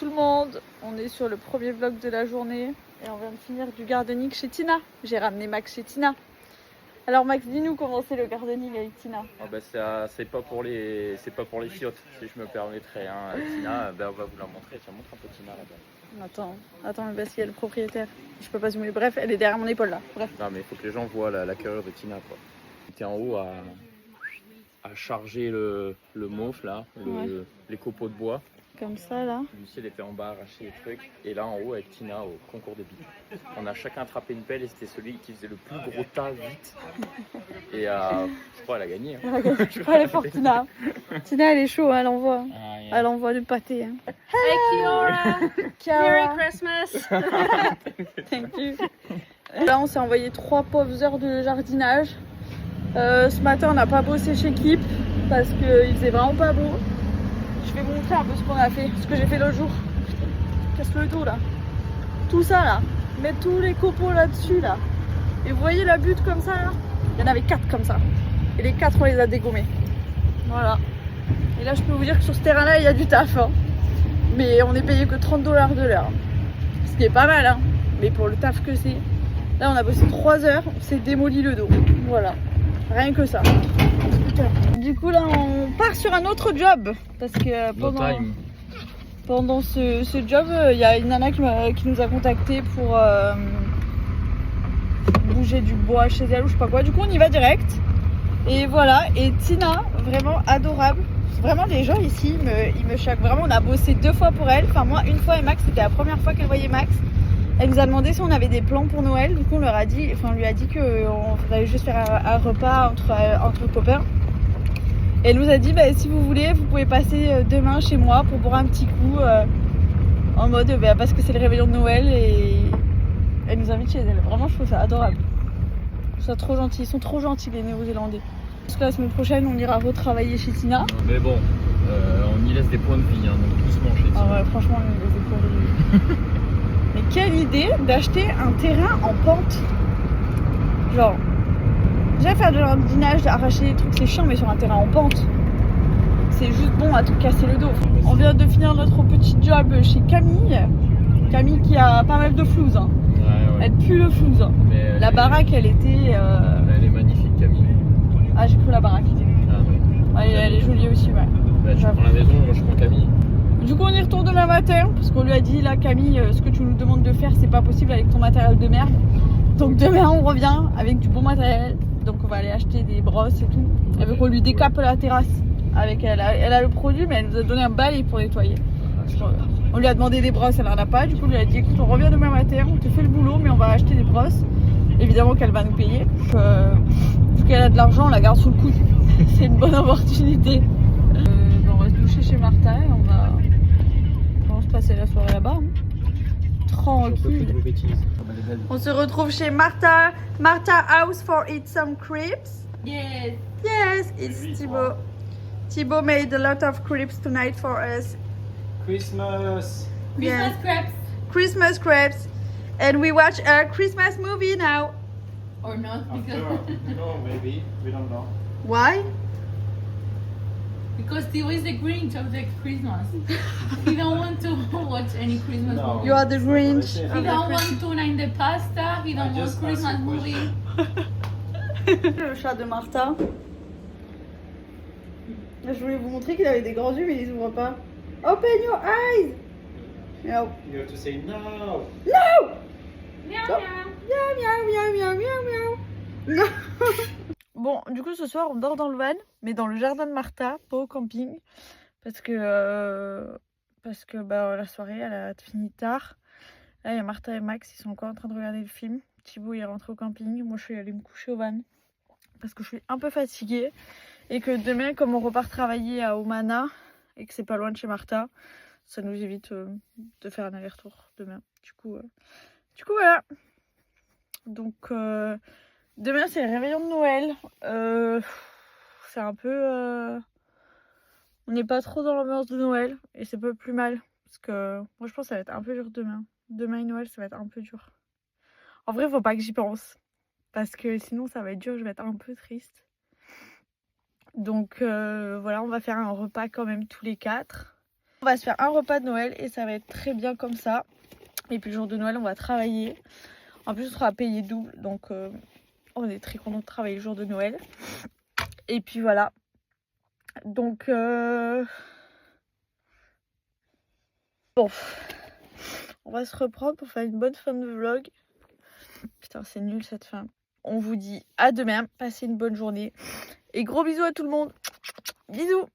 tout le monde, on est sur le premier vlog de la journée et on vient de finir du gardening chez Tina. J'ai ramené Max chez Tina. Alors Max, dis-nous comment c'est le gardening avec Tina. Ah bah c'est pas pour les fiottes, si je me permettrais. Hein. Tina, on va vous la montrer. Tiens, montre un peu Tina là-bas. Attends, mais parce qu'il y a le propriétaire. Je peux pas zoomer. Bref, elle est derrière mon épaule là. Bref. Non mais il faut que les gens voient la carrure de Tina quoi. T'es en haut à charger le mauffe là, les copeaux de bois. Comme ça là. Lucie elle était en bas à arracher les trucs et là en haut avec Tina au concours des billes. On a chacun attrapé une pelle et c'était celui qui faisait le plus gros tas vite. Et je crois elle a gagné. Hein. Elle est forte Tina. Tina elle est chaud, elle envoie. Elle envoie du pâté. Hein. Hey Kiora! Merry Christmas! Thank you. Là on s'est envoyé 3 pauvres heures de jardinage. Ce matin on n'a pas bossé chez Keep parce qu'il faisait vraiment pas beau. Je vais vous montrer un peu ce qu'on a fait, ce que j'ai fait l'autre jour. Casse le dos là. Tout ça là. Mettre tous les copeaux là-dessus là. Et vous voyez la butte comme ça là. Il y en avait 4 comme ça. Et les 4 on les a dégommés. Voilà. Et là je peux vous dire que sur ce terrain là il y a du taf. Hein. Mais on est payé que 30 $ de l'heure. Ce qui est pas mal hein. Mais pour le taf que c'est. Là on a bossé 3 heures, on s'est démoli le dos. Voilà. Rien que ça. Du coup là on part sur un autre job parce que pendant ce job il y a une nana qui nous a contacté pour bouger du bois chez elle ou je sais pas quoi. Du coup on y va direct et voilà. Et Tina vraiment adorable. Vraiment les gens ici ils me choquent. Vraiment on a bossé 2 fois pour elle. Enfin moi une fois et Max c'était la première fois qu'elle voyait Max. Elle nous a demandé si on avait des plans pour Noël. Du coup on lui a dit qu'on allait juste faire un repas entre copains. Et elle nous a dit si vous voulez vous pouvez passer demain chez moi pour boire un petit coup en mode parce que c'est le réveillon de Noël et elle nous invite chez elle. Vraiment je trouve ça adorable. Je trouve ça trop gentil. Ils sont trop gentils les Néo-Zélandais. Parce que la semaine prochaine on ira retravailler chez Tina. Mais bon, on y laisse des points de vie, hein, donc doucement chez Tina. Ah ouais franchement on y laisse des points de vie. Mais quelle idée d'acheter un terrain en pente. Genre, déjà faire du jardinage, arracher des trucs c'est chiant, mais sur un terrain en pente, c'est juste bon à te casser le dos. On vient de finir notre petit job chez Camille. Camille qui a pas mal de flouze. Hein. Ouais. Elle pue le flouze. Hein. La baraque elle était... Elle est magnifique Camille. Ah j'ai cru la baraque. Ah non. Elle est jolie aussi ouais. Tu prends la maison, moi je prends Camille. Du coup on y retourne demain matin parce qu'on lui a dit là Camille ce que tu nous demandes de faire c'est pas possible avec ton matériel de merde. Donc demain on revient avec du bon matériel. Donc on va aller acheter des brosses et tout. Elle veut qu'on lui décape la terrasse. Elle a le produit mais elle nous a donné un balai pour nettoyer. On lui a demandé des brosses, elle en a pas. Du coup on lui a dit écoute on revient demain matin, on te fait le boulot mais on va acheter des brosses. Évidemment qu'elle va nous payer. Vu qu'elle a de l'argent on la garde sous le coude. C'est une bonne opportunité. On va se doucher chez Martha et on va passer la soirée là-bas. Hein. Tranquille. On se retrouve chez Martha. Martha house for eat some crepes. Yes. Yes, it's Thibaut. Thibaut made a lot of crepes tonight for us. Christmas. Yeah. Crepes. Christmas crepes. And we watch a Christmas movie now. Or not because No, maybe. We don't know. Why? because Theo is the Grinch of the Christmas. He don't want to watch any Christmas No. movie. You are the Grinch. He of the don't Christmas. want tuna in the pasta. He don't want just Christmas asked a movie. Le chat de Martha. Je voulais vous montrer qu'il avait des grands yeux mais il les ouvre pas. Open your eyes. No. You have to say no. No. Meow, Go. meow. Miaou, miaou, miaou, miaou, miaou, miaou. Bon, du coup, ce soir, on dort dans le van, mais dans le jardin de Martha, pas au camping. Parce que la soirée, elle a fini tard. Là, il y a Martha et Max, ils sont encore en train de regarder le film. Thibaut, il est rentré au camping. Moi, je suis allée me coucher au van. Parce que je suis un peu fatiguée. Et que demain, comme on repart travailler à Omana, et que c'est pas loin de chez Martha, ça nous évite de faire un aller-retour demain. Du coup, voilà. Donc demain c'est le réveillon de Noël. C'est un peu on n'est pas trop dans l'ambiance de Noël et c'est pas plus mal parce que moi je pense que ça va être un peu dur demain. Demain et Noël ça va être un peu dur. En vrai faut pas que j'y pense parce que sinon ça va être dur, je vais être un peu triste. Donc voilà, on va faire un repas quand même tous les 4. On va se faire un repas de Noël et ça va être très bien comme ça. Et puis le jour de Noël, on va travailler. En plus, on sera payé double. Donc, on est très content de travailler le jour de Noël. Et puis voilà. Donc, bon. On va se reprendre pour faire une bonne fin de vlog. Putain, c'est nul cette fin. On vous dit à demain. Passez une bonne journée. Et gros bisous à tout le monde. Bisous.